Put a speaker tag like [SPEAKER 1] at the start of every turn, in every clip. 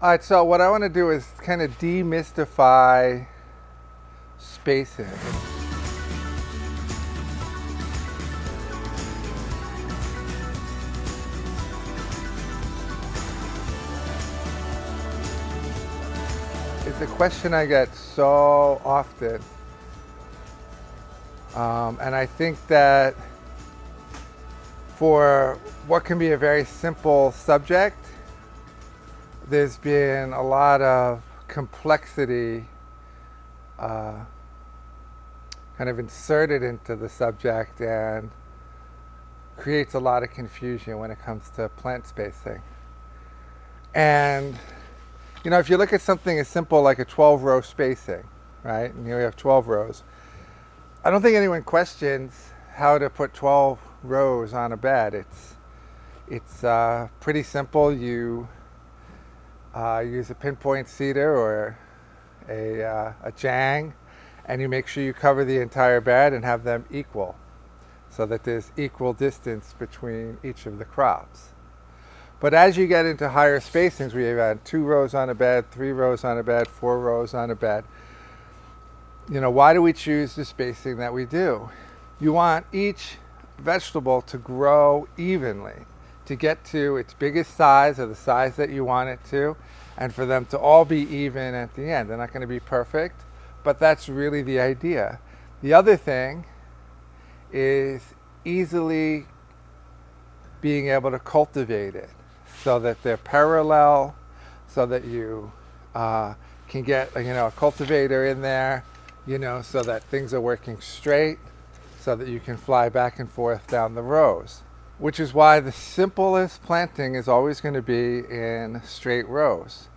[SPEAKER 1] All right, so what I want to do is kind of demystify spacing. It's a question I get so often. And I think that for what can be a very simple subject, there's been a lot of complexity kind of inserted into the subject and creates a lot of confusion when it comes to plant spacing. And you know, if you look at something as simple like a 12-row spacing, right? And here we have 12 rows. I don't think anyone questions how to put 12 rows on a bed. It's pretty simple. You use a pinpoint cedar or a jang, and you make sure you cover the entire bed and have them equal, so that there's equal distance between each of the crops. But as you get into higher spacings, we have 2 rows on a bed, 3 rows on a bed, 4 rows on a bed. You know, why do we choose the spacing that we do? You want each vegetable to grow evenly, to get to its biggest size or the size that you want it to, and for them to all be even at the end. They're not going to be perfect, but that's really the idea. The other thing is easily being able to cultivate it so that they're parallel, so that you can get a cultivator in there, so that things are working straight, so that you can fly back and forth down the rows. Which is why the simplest planting is always going to be in straight rows.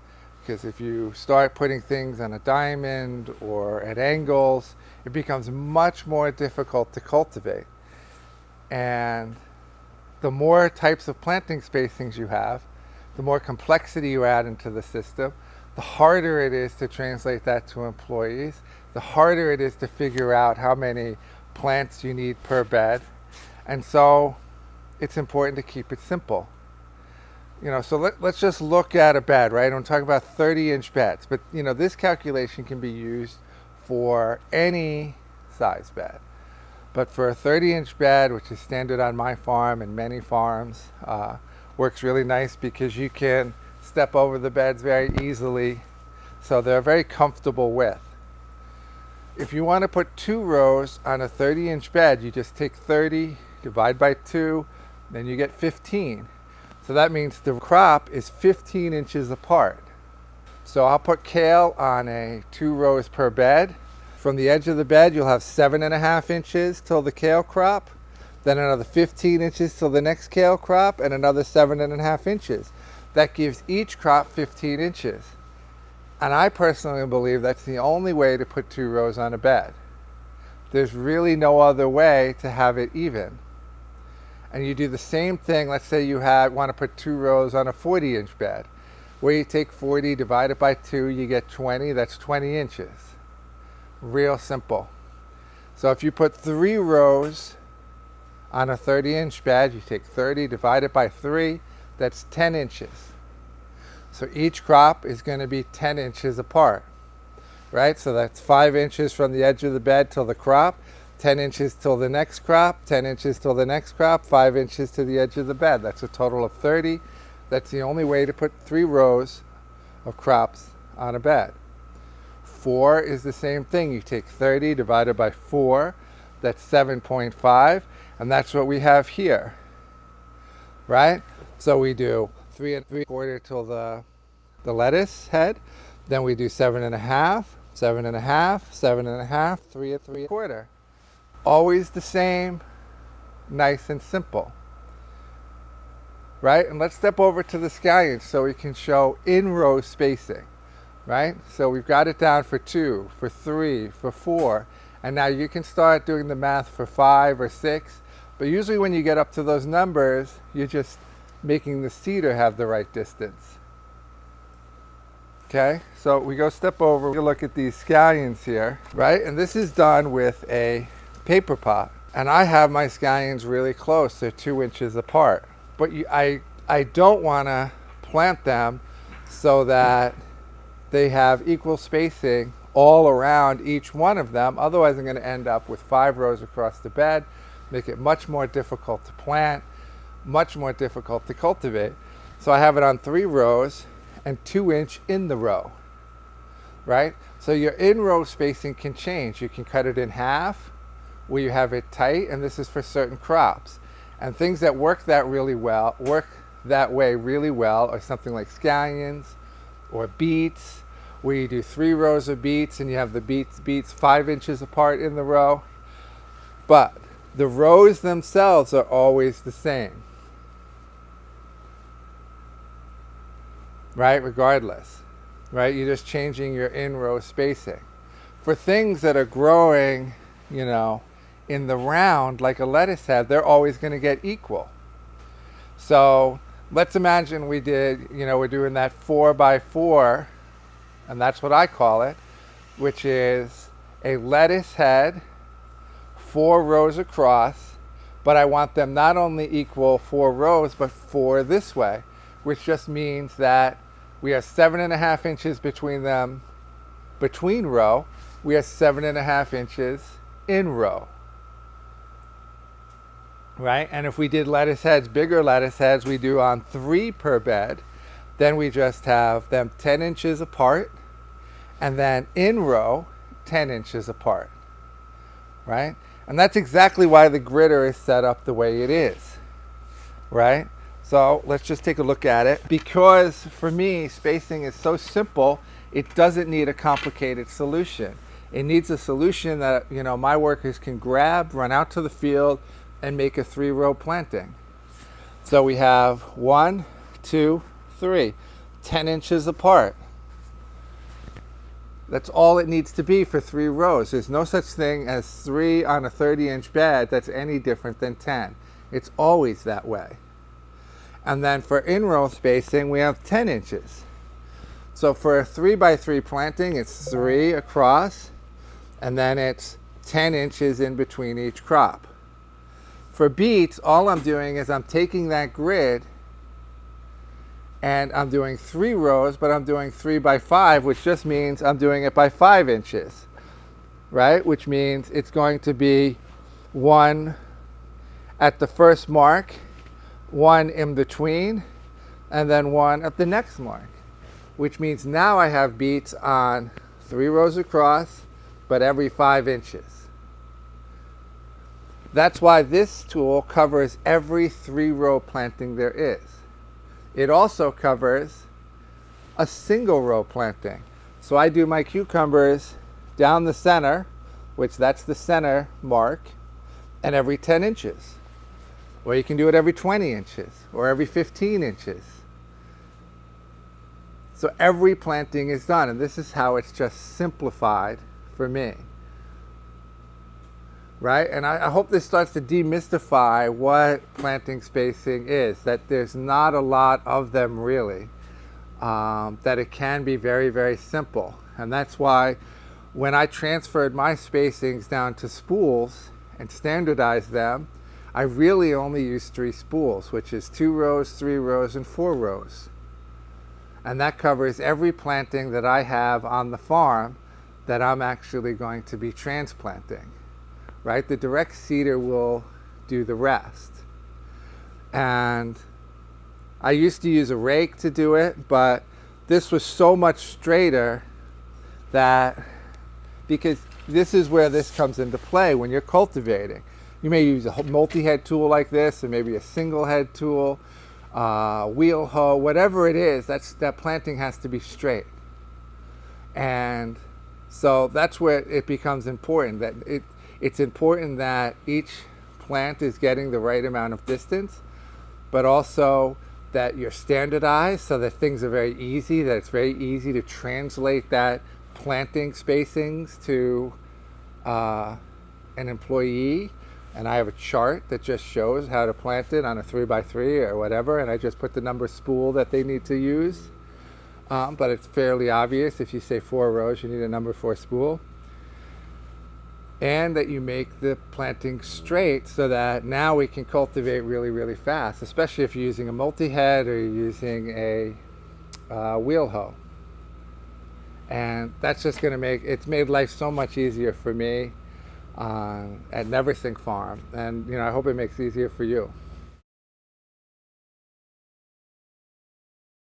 [SPEAKER 1] Because if you start putting things on a diamond or at angles, it becomes much more difficult to cultivate. And the more types of planting spacings you have, the more complexity you add into the system, the harder it is to translate that to employees, the harder it is to figure out how many plants you need per bed. And so it's important to keep it simple. So let's just look at a bed, right? I'm talking about 30-inch beds, but this calculation can be used for any size bed. But for a 30-inch bed, which is standard on my farm and many farms, works really nice because you can step over the beds very easily, so they're a very comfortable width. If you want to put 2 rows on a 30-inch bed, you just take 30, divide by 2, then you get 15. So that means the crop is 15 inches apart. So I'll put kale on a 2 rows per bed. From the edge of the bed, you'll have 7.5 inches till the kale crop, then another 15 inches till the next kale crop, and another 7.5 inches. That gives each crop 15 inches. And I personally believe that's the only way to put 2 rows on a bed. There's really no other way to have it even. And you do the same thing. Let's say you want to put 2 rows on a 40-inch bed, where you take 40, divide it by 2, you get 20. That's 20 inches. Real simple. So if you put 3 rows on a 30-inch bed, you take 30, divide it by 3, that's 10 inches. So each crop is going to be 10 inches apart, right? So that's 5 inches from the edge of the bed till the crop, 10 inches till the next crop, 10 inches till the next crop, 5 inches to the edge of the bed. That's a total of 30. That's the only way to put 3 rows of crops on a bed. 4 is the same thing. You take 30 divided by 4, that's 7.5, and that's what we have here, right? So we do 3 3/4 till the lettuce head, then we do 7.5, 7.5, 7.5, 3 3/4. Always the same, nice and simple, right? And let's step over to the scallions so we can show in-row spacing, right? So we've got it down for 2, for 3, for 4, and now you can start doing the math for 5 or 6, but usually when you get up to those numbers, you're just making the cedar have the right distance. Okay, so we go step over, we look at these scallions here, right? And this is done with a paper pot. And I have my scallions really close, they're 2 inches apart. But I don't want to plant them so that they have equal spacing all around each one of them. Otherwise, I'm going to end up with 5 rows across the bed, make it much more difficult to plant, much more difficult to cultivate. So I have it on 3 rows and 2-inch in the row, right? So your in-row spacing can change. You can cut it in half where you have it tight, and this is for certain crops. And things that work that way really well are something like scallions or beets, where you do 3 rows of beets and you have the beets 5 inches apart in the row. But the rows themselves are always the same, right? Regardless, right? You're just changing your in-row spacing. For things that are growing, you know, in the round like a lettuce head, they're always going to get equal. So let's imagine we did, you know, we're doing that 4x4, and that's what I call it, which is a lettuce head, 4 rows across, but I want them not only equal 4 rows, but 4 this way, which just means that we have 7.5 inches between them, between row. We have 7.5 inches in row, right? And if we did lettuce heads, bigger lettuce heads, we do on 3 per bed, then we just have them 10 inches apart, and then in row 10 inches apart, right? And that's exactly why the gritter is set up the way it is, right? So let's just take a look at it. Because for me, spacing is so simple, it doesn't need a complicated solution. It needs a solution that, you know, my workers can grab, run out to the field, and make a 3-row planting. So we have 1, 2, 3, 10 inches apart. That's all it needs to be for 3 rows. There's no such thing as 3 on a 30-inch bed that's any different than 10. It's always that way. And then for in-row spacing, we have 10 inches. So for a 3x3 planting, it's 3 across, and then it's 10 inches in between each crop. For beets, all I'm doing is I'm taking that grid and I'm doing 3 rows, but I'm doing 3x5, which just means I'm doing it by 5 inches, right? Which means it's going to be 1 at the first mark, 1 in between, and then 1 at the next mark, which means now I have beets on 3 rows across, but every 5 inches. That's why this tool covers every 3-row planting there is. It also covers a single row planting. So I do my cucumbers down the center, which that's the center mark, and every 10 inches. Or you can do it every 20 inches or every 15 inches. So every planting is done, and this is how it's just simplified for me. Right? And I hope this starts to demystify what planting spacing is, that there's not a lot of them really, that it can be very, very simple. And that's why when I transferred my spacings down to spools and standardized them, I really only use 3 spools, which is 2 rows, 3 rows, and 4 rows. And that covers every planting that I have on the farm that I'm actually going to be transplanting. Right? The direct seeder will do the rest. And I used to use a rake to do it, but this was so much straighter that, because this is where this comes into play when you're cultivating. You may use a multi-head tool like this, or maybe a single head tool, wheel hoe, whatever it is, that planting has to be straight. And so that's where it becomes important, that it's important that each plant is getting the right amount of distance, but also that you're standardized so that things are very easy, that it's very easy to translate that planting spacings to an employee. And I have a chart that just shows how to plant it on a 3x3 or whatever, and I just put the number spool that they need to use. But it's fairly obvious. If you say 4 rows, you need a number 4 spool. And that you make the planting straight so that now we can cultivate really, really fast, especially if you're using a multi-head or you're using a wheel hoe. And that's just going to it's made life so much easier for me at Neversink Farm. And, I hope it makes it easier for you.